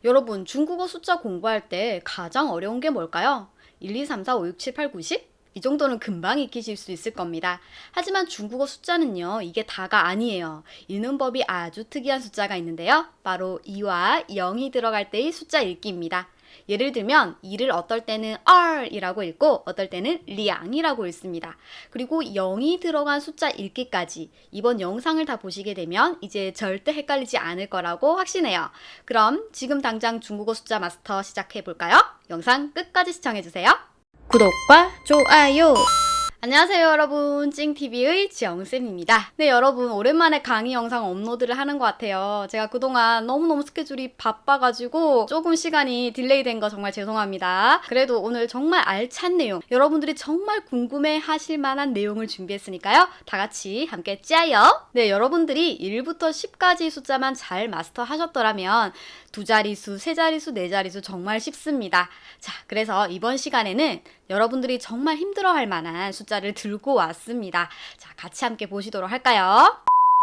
여러분, 중국어 숫자 공부할 때 가장 어려운 게 뭘까요? 1, 2, 3, 4, 5, 6, 7, 8, 9, 10? 이 정도는 금방 익히실 수 있을 겁니다. 하지만 중국어 숫자는요, 이게 다가 아니에요. 읽는 법이 아주 특이한 숫자가 있는데요. 바로 2와 0이 들어갈 때의 숫자 읽기입니다. 예를 들면 2를 어떨 때는 R이라고 읽고 어떨 때는 리앙이라고 읽습니다. 그리고 0이 들어간 숫자 읽기까지 이번 영상을 다 보시게 되면 이제 절대 헷갈리지 않을 거라고 확신해요. 그럼 지금 당장 중국어 숫자 마스터 시작해 볼까요? 영상 끝까지 시청해 주세요. 구독과 좋아요. 안녕하세요 여러분, 찡TV의 지영쌤입니다. 네, 여러분 오랜만에 강의 영상 업로드를 하는 것 같아요. 제가 그동안 너무너무 스케줄이 바빠가지고 조금 시간이 딜레이 된 거 정말 죄송합니다. 그래도 오늘 정말 알찬 내용, 여러분들이 정말 궁금해 하실 만한 내용을 준비했으니까요. 다 같이 함께 짜요. 네, 여러분들이 1부터 10까지 숫자만 잘 마스터 하셨더라면 두 자리수, 세 자리수, 네 자리수 정말 쉽습니다. 자, 그래서 이번 시간에는 여러분들이 정말 힘들어할 만한 숫자를 들고 왔습니다. 자, 같이 함께 보시도록 할까요?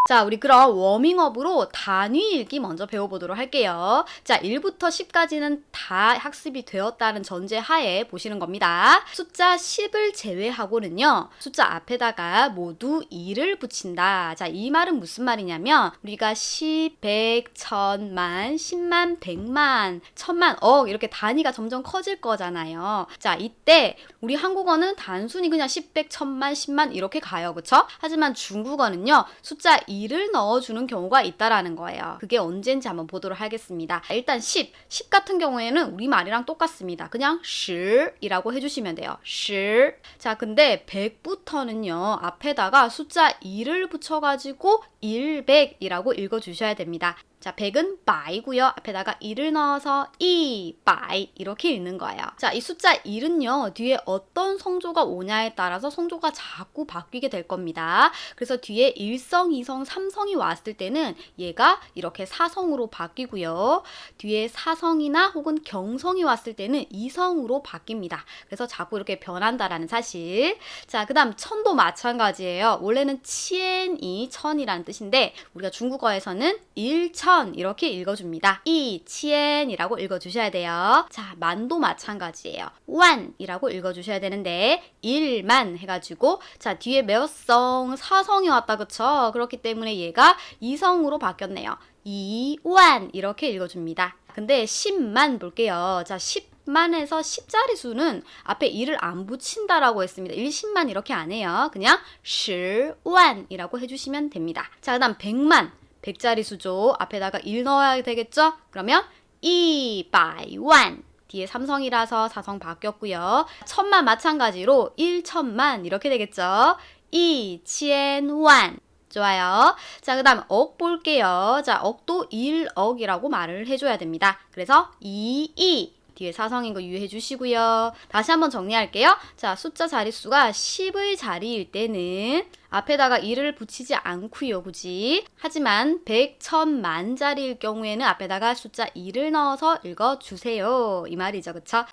자, 우리 그럼 워밍업으로 단위 읽기 먼저 배워보도록 할게요. 자, 1부터 10까지는 다 학습이 되었다는 전제 하에 보시는 겁니다. 숫자 10을 제외하고는요, 숫자 앞에다가 모두 2를 붙인다. 자, 이 말은 무슨 말이냐면 우리가 10, 100, 1000만, 10만, 100만, 1000만, 억 이렇게 단위가 점점 커질 거잖아요. 자, 이때 우리 한국어는 단순히 그냥 10, 100, 1000만, 10만 이렇게 가요. 그쵸? 하지만 중국어는요, 숫자 2를 넣어주는 경우가 있다라는 거예요. 그게 언제인지 한번 보도록 하겠습니다. 일단 10 같은 경우에는 우리말이랑 똑같습니다. 그냥 10이라고 해주시면 돼요. 10. 자, 근데 100부터는요, 앞에다가 숫자 2를 붙여가지고 100이라고 읽어주셔야 됩니다. 자, 100은 바이고요. 앞에다가 2를 넣어서 2바이 이렇게 읽는 거예요. 자, 이 숫자 1은요, 뒤에 어떤 성조가 오냐에 따라서 성조가 자꾸 바뀌게 될 겁니다. 그래서 뒤에 1성, 2성, 3성이 왔을 때는 얘가 이렇게 4성으로 바뀌고요. 뒤에 4성이나 혹은 경성이 왔을 때는 2성으로 바뀝니다. 그래서 자꾸 이렇게 변한다라는 사실. 자, 그 다음 1000도 마찬가지예요. 원래는 치엔이 1000이라는 뜻인데 우리가 중국어에서는 1000 이렇게 읽어줍니다. 2000이라고 읽어주셔야 돼요. 자, 만도 마찬가지예요. 완이라고 읽어주셔야 되는데 1만 해가지고 자, 뒤에 몇 성? 4성이 왔다, 그쵸? 그렇기 때문에 얘가 2성으로 바뀌었네요. 2완 이렇게 읽어줍니다. 근데 10만 볼게요. 자, 10만에서 10자리 수는 앞에 2를 안 붙인다라고 했습니다. 1, 10만 이렇게 안 해요. 그냥 10완이라고 해주시면 됩니다. 자, 그 다음 100만. 100자리 수죠. 앞에다가 1 넣어야 되겠죠? 그러면 200만. 뒤에 3성이라서 4성 바뀌었고요. 1000만 마찬가지로 1천만 이렇게 되겠죠? 2000만. 좋아요. 자, 그 다음 억 볼게요. 자, 억도 1억이라고 말을 해줘야 됩니다. 그래서 22. 뒤에 사성인 거 유의해 주시고요. 다시 한번 정리할게요. 자, 숫자 자릿수가 10의 자리일 때는 앞에다가 1을 붙이지 않고요, 굳이. 하지만 100, 1000, 만 자리일 경우에는 앞에다가 숫자 2를 넣어서 읽어주세요. 이 말이죠, 그쵸?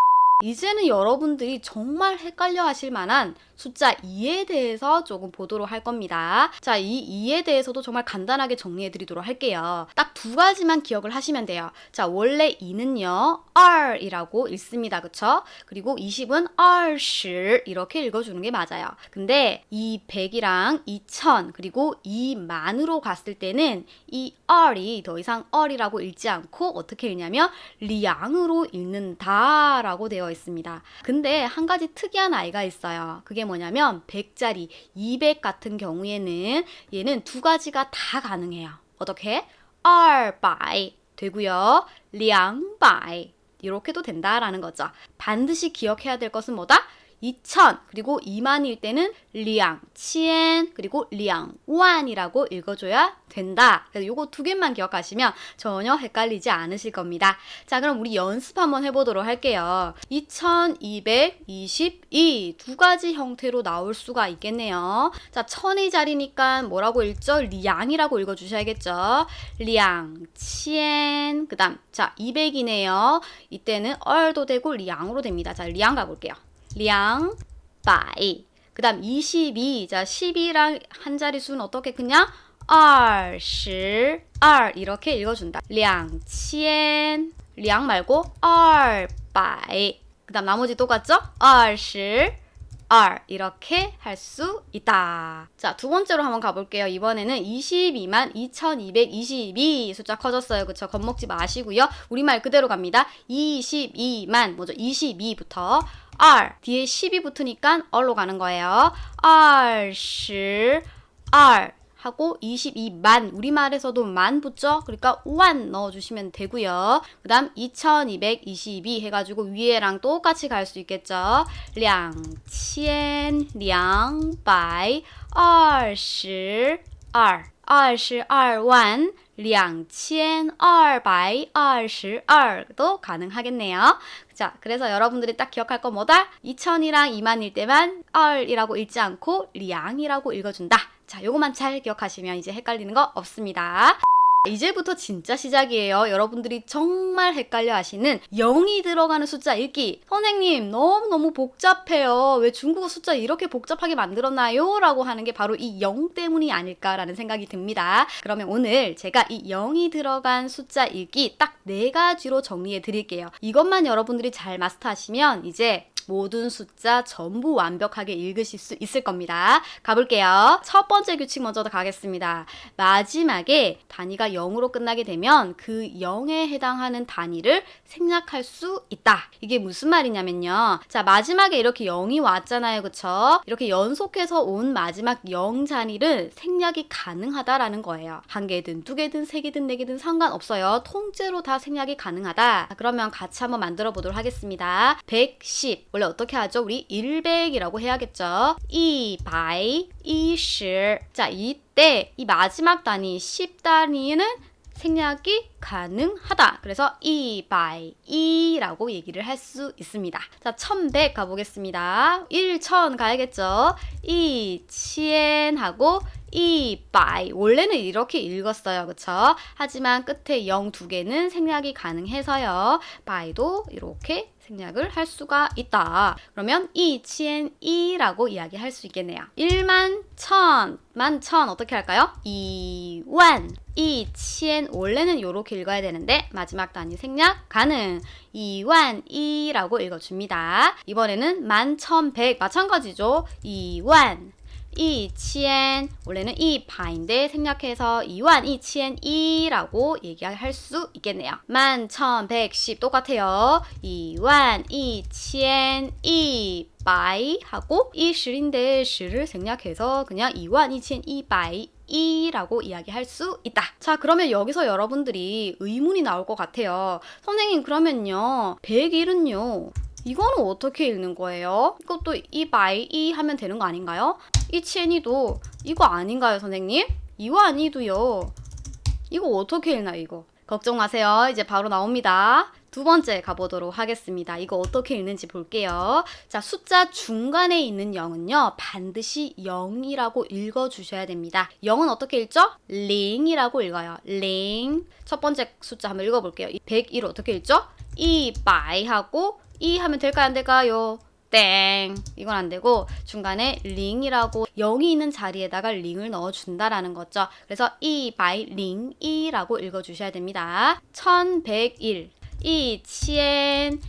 이제는 여러분들이 정말 헷갈려 하실 만한 숫자 2에 대해서 조금 보도록 할 겁니다. 자, 이 2에 대해서도 정말 간단하게 정리해 드리도록 할게요. 딱 두 가지만 기억을 하시면 돼요. 자, 원래 2는요, R이라고 읽습니다. 그쵸? 그리고 20은 R10 이렇게 읽어주는 게 맞아요. 근데 이 100이랑 2000 그리고 2만으로 갔을 때는 이 R이 더 이상 R이라고 읽지 않고 어떻게 읽냐면 리앙으로 읽는다라고 되어 있습니다. 근데 한 가지 특이한 아이가 있어요. 그게 뭐냐면 100자리 200 같은 경우에는 얘는 두 가지가 다 가능해요. 어떻게? 200 되고요. 200 이렇게도 된다라는 거죠. 반드시 기억해야 될 것은 뭐다? 2000 그리고 2만일 때는 리앙, 치엔 그리고 리앙, 완이라고 읽어줘야 된다. 그래서 요거 두 개만 기억하시면 전혀 헷갈리지 않으실 겁니다. 자, 그럼 우리 연습 한번 해보도록 할게요. 2222 두 가지 형태로 나올 수가 있겠네요. 자, 1000의 자리니까 뭐라고 읽죠? 리앙이라고 읽어주셔야겠죠. 리앙, 치엔 그 다음 자, 200이네요. 이때는 얼도 되고 리앙으로 됩니다. 자, 리앙 가볼게요. 200. 그 다음 22. 자, 12랑 한 자리 수는 어떻게 그냥 20, 2 이렇게 읽어준다. 2000. 량 말고 200. 그 다음 나머지 똑같죠? 22 이렇게 할 수 있다. 자, 두 번째로 한번 가볼게요. 이번에는 22만 2222 숫자 커졌어요. 그쵸? 겁먹지 마시고요. 우리말 그대로 갑니다. 22만 뭐죠? 22부터 R 뒤에 10이 붙으니까 얼로 가는 거예요. 22 하고 22만 우리말에서도 만 붙죠? 그러니까 원 넣어주시면 되고요. 그 다음 2222 해가지고 위에랑 똑같이 갈 수 있겠죠? 2222 22만 2222도 가능하겠네요. 자, 그래서 여러분들이 딱 기억할 건 뭐다? 2000이랑 2만일 때만 얼이라고 읽지 않고 량이라고 읽어준다. 자, 요거만 잘 기억하시면 이제 헷갈리는 거 없습니다. 이제부터 진짜 시작이에요. 여러분들이 정말 헷갈려 하시는 0이 들어가는 숫자 읽기. 선생님 너무너무 복잡해요. 왜 중국어 숫자 이렇게 복잡하게 만들었나요? 라고 하는 게 바로 이 0 때문이 아닐까라는 생각이 듭니다. 그러면 오늘 제가 이 0이 들어간 숫자 읽기 딱 4가지로 정리해 드릴게요. 이것만 여러분들이 잘 마스터하시면 이제 모든 숫자 전부 완벽하게 읽으실 수 있을 겁니다. 가볼게요. 첫 번째 규칙 먼저 가겠습니다. 마지막에 단위가 0으로 끝나게 되면 그 0에 해당하는 단위를 생략할 수 있다. 이게 무슨 말이냐면요. 자, 마지막에 이렇게 0이 왔잖아요. 그쵸? 이렇게 연속해서 온 마지막 0 자리를 생략이 가능하다라는 거예요. 한 개든 두 개든 세 개든 네 개든 상관없어요. 통째로 다 생략이 가능하다. 그러면 같이 한번 만들어 보도록 하겠습니다. 110 원래 어떻게 하죠? 우리 100이라고 해야겠죠? 120. 자, 이때 이 마지막 단위 10단위는 생략이 가능하다. 그래서 200이라고 얘기를 할 수 있습니다. 자, 1100 가보겠습니다. 1000 가야겠죠? 2000 하고 200 원래는 이렇게 읽었어요. 그쵸? 하지만 끝에 0 두 개는 생략이 가능해서요. by도 이렇게 생략을 할 수가 있다. 그러면 2002라고 이야기할 수 있겠네요. 1만 1000 11,000 어떻게 할까요? 2만 2000 원래는 이렇게 읽어야 되는데 마지막 단위 생략 가능. 2만2라고 읽어줍니다. 이번에는 11,100 마찬가지죠. 2만 2000 원래는 2파인데 생략해서 22,002라고 얘기할 수 있겠네요. 11,110 똑같아요. 22,200 하고 이 10인데 10을 생략해서 그냥 22,200이라고 이야기할 수 있다. 자, 그러면 여기서 여러분들이 의문이 나올 것 같아요. 선생님 그러면요 101은요 이거는 어떻게 읽는 거예요? 이것도 200이 하면 되는 거 아닌가요? 이千이도 이거 아닌가요, 선생님? 이거 아니도요. 이거 어떻게 읽나요, 이거? 걱정 마세요. 이제 바로 나옵니다. 두 번째 가보도록 하겠습니다. 이거 어떻게 읽는지 볼게요. 자, 숫자 중간에 있는 0은요. 반드시 0이라고 읽어주셔야 됩니다. 0은 어떻게 읽죠? 링이라고 읽어요. 링. 첫 번째 숫자 한번 읽어볼게요. 101 어떻게 읽죠? 200 하고 2 하면 될까요? 안 될까요? 땡. 이건 안 되고 중간에 링이라고 0이 있는 자리에다가 링을 넣어준다라는 거죠. 그래서 200이라고 읽어주셔야 됩니다. 1101 2200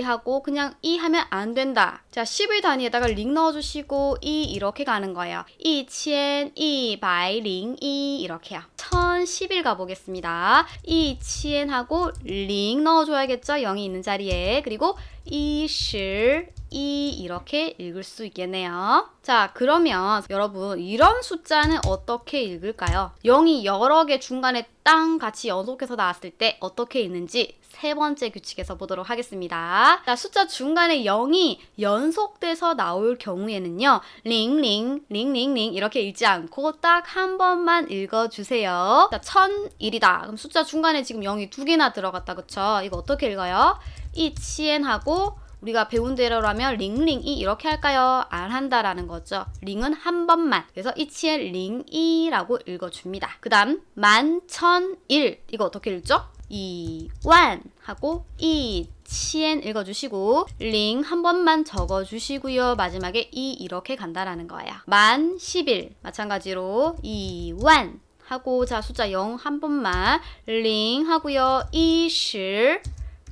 하고 그냥 2 하면 안 된다. 자, 10의 단위에다가 링 넣어주시고 2 이렇게 가는 거예요. 2202 이렇게요. 1011 가보겠습니다. 2000 하고 링 넣어줘야겠죠? 0이 있는 자리에. 그리고 22 이렇게 읽을 수 있겠네요. 자, 그러면 여러분 이런 숫자는 어떻게 읽을까요? 0이 여러 개 중간에 땅 같이 연속해서 나왔을 때 어떻게 읽는지 세 번째 규칙에서 보도록 하겠습니다. 자, 숫자 중간에 0이 연속돼서 나올 경우에는요. 링링 이렇게 읽지 않고 딱 한 번만 읽어주세요. 자, 1001이다. 그럼 숫자 중간에 지금 0이 두 개나 들어갔다. 그쵸? 이거 어떻게 읽어요? 2000하고 우리가 배운 대로라면 링링이 이렇게 할까요? 안 한다라는 거죠. 링은 한 번만. 그래서 2000링이라고 읽어줍니다. 그 다음 11,001 이거 어떻게 읽죠? 2만 하고 2000 읽어주시고 링 한 번만 적어주시고요. 마지막에 2 이렇게 간다라는 거예요. 11,000 마찬가지로 2만 하고 자 숫자 0 한 번만 링 하고요. 20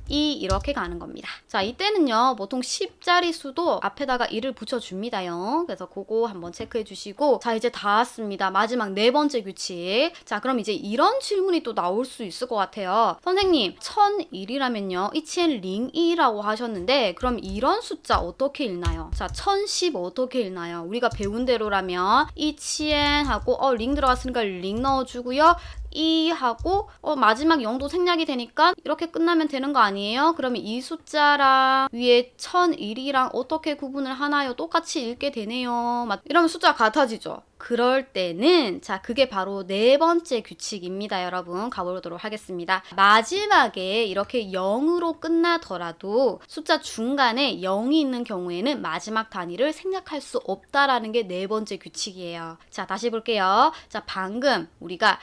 2 이렇게 가는 겁니다. 자 이때는요 보통 10자리 수도 앞에다가 2를 붙여줍니다요. 그래서 그거 한번 체크해 주시고 자 이제 다 왔습니다. 마지막 네 번째 규칙. 자 그럼 이제 이런 질문이 또 나올 수 있을 것 같아요. 선생님 1001이라면요 이치엔 링이라고 하셨는데 그럼 이런 숫자 어떻게 읽나요? 자 1010 어떻게 읽나요? 우리가 배운 대로라면 이치엔 하고 링 들어갔으니까 링 넣어주고요. 2 하고 마지막 0도 생략이 되니까 이렇게 끝나면 되는 거 아니에요? 그러면 이 숫자랑 위에 1001이랑 어떻게 구분을 하나요? 똑같이 읽게 되네요. 이러면 숫자가 같아지죠. 그럴 때는 자 그게 바로 네 번째 규칙입니다. 여러분 가보도록 하겠습니다. 마지막에 이렇게 0으로 끝나더라도 숫자 중간에 0이 있는 경우에는 마지막 단위를 생략할 수 없다라는 게 네 번째 규칙이에요. 자 다시 볼게요. 자 방금 우리가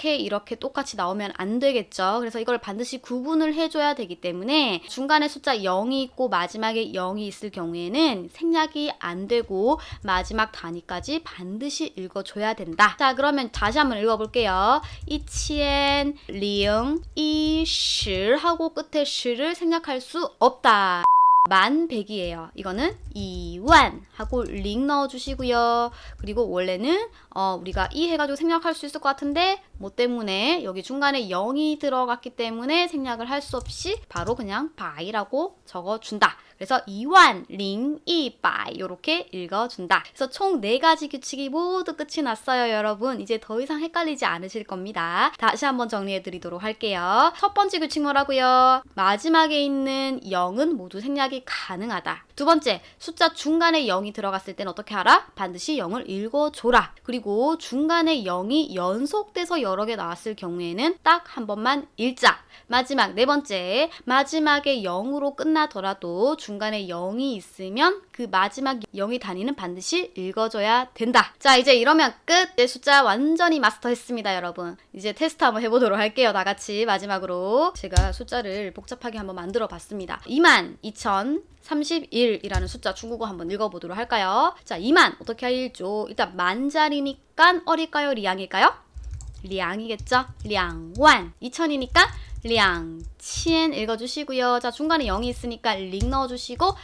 이렇게 똑같이 나오면 안 되겠죠. 그래서 이걸 반드시 구분을 해줘야 되기 때문에 중간에 숫자 0이 있고 마지막에 0이 있을 경우에는 생략이 안 되고 마지막 단위까지 반드시 읽어줘야 된다. 자 그러면 다시 한번 읽어볼게요. 이치엔 링 이시 하고 끝에 시를 생략할 수 없다. 11,100이에요. 이거는 2만 하고 링 넣어주시고요. 그리고 원래는 우리가 이 해가지고 생략할 수 있을 것 같은데 뭐 때문에 여기 중간에 0이 들어갔기 때문에 생략을 할 수 없이 바로 그냥 바이라고 적어준다. 그래서 2만 링 2바이 이렇게 읽어준다. 그래서 총 4가지 규칙이 모두 끝이 났어요. 여러분 이제 더 이상 헷갈리지 않으실 겁니다. 다시 한번 정리해 드리도록 할게요. 첫 번째 규칙 뭐라고요? 마지막에 있는 0은 모두 생략이 가능하다. 두 번째, 숫자 중간에 0이 들어갔을 땐 어떻게 하라? 반드시 0을 읽어줘라. 그리고 중간에 0이 연속돼서 여러 개 나왔을 경우에는 딱 한 번만 읽자. 마지막 네 번째, 마지막에 0으로 끝나더라도 중간에 0이 있으면 그 마지막 0의 단위는 반드시 읽어줘야 된다. 자 이제 이러면 끝! 내 숫자 완전히 마스터했습니다. 여러분 이제 테스트 한번 해보도록 할게요. 다 같이 마지막으로 제가 숫자를 복잡하게 한번 만들어 봤습니다. 22,031이라는 숫자 중국어 한번 읽어보도록 할까요? 자 2만 어떻게 읽죠? 일단 만자리니까 어릴까요? 리앙일까요? 리앙이겠죠? 리앙완 2,000이니까 리앙千 읽어주시고요. 자 중간에 0이 있으니까 링 넣어주시고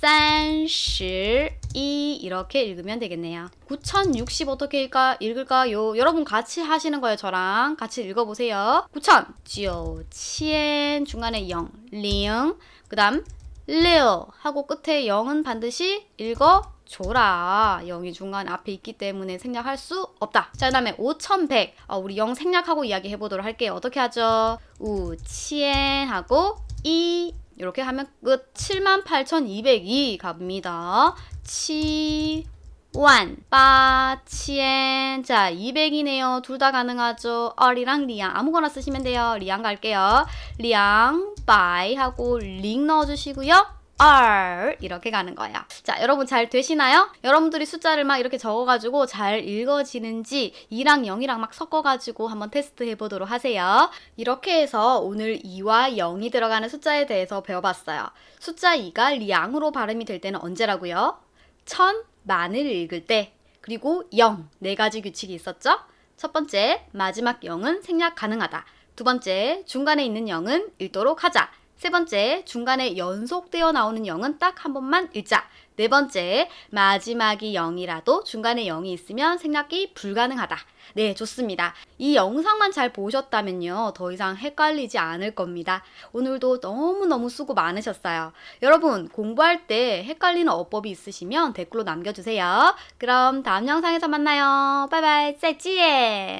32 이렇게 읽으면 되겠네요. 9,060 어떻게 읽을까요? 여러분 같이 하시는 거예요. 저랑 같이 읽어보세요. 9,000 중간에 0 링 그 다음 6 하고 끝에 0은 반드시 읽어줘라. 0이 중간 앞에 있기 때문에 생략할 수 없다. 자, 그 다음에 5,100. 우리 0 생략하고 이야기 해보도록 할게요. 어떻게 하죠? 5,000 하고 2 이렇게 하면 끝. 78,202 갑니다. 7,8,000. 자, 200이네요. 둘 다 가능하죠. 어리랑 리앙 아무거나 쓰시면 돼요. 리앙 갈게요. 리앙 바이 하고 링 넣어주시고요. R 이렇게 가는 거예요. 자, 여러분 잘 되시나요? 여러분들이 숫자를 막 이렇게 적어가지고 잘 읽어지는지 2랑 0이랑 막 섞어가지고 한번 테스트 해보도록 하세요. 이렇게 해서 오늘 2와 0이 들어가는 숫자에 대해서 배워봤어요. 숫자 2가 리앙으로 발음이 될 때는 언제라고요? 1000만을 읽을 때, 그리고 0, 4가지 규칙이 있었죠? 첫 번째, 마지막 0은 생략 가능하다. 두 번째, 중간에 있는 0은 읽도록 하자. 세 번째, 중간에 연속되어 나오는 0은 딱 한 번만 읽자. 네 번째, 마지막이 0이라도 중간에 0이 있으면 생략이 불가능하다. 네, 좋습니다. 이 영상만 잘 보셨다면요, 더 이상 헷갈리지 않을 겁니다. 오늘도 너무너무 수고 많으셨어요. 여러분, 공부할 때 헷갈리는 어법이 있으시면 댓글로 남겨주세요. 그럼 다음 영상에서 만나요. 바이바이, 再见!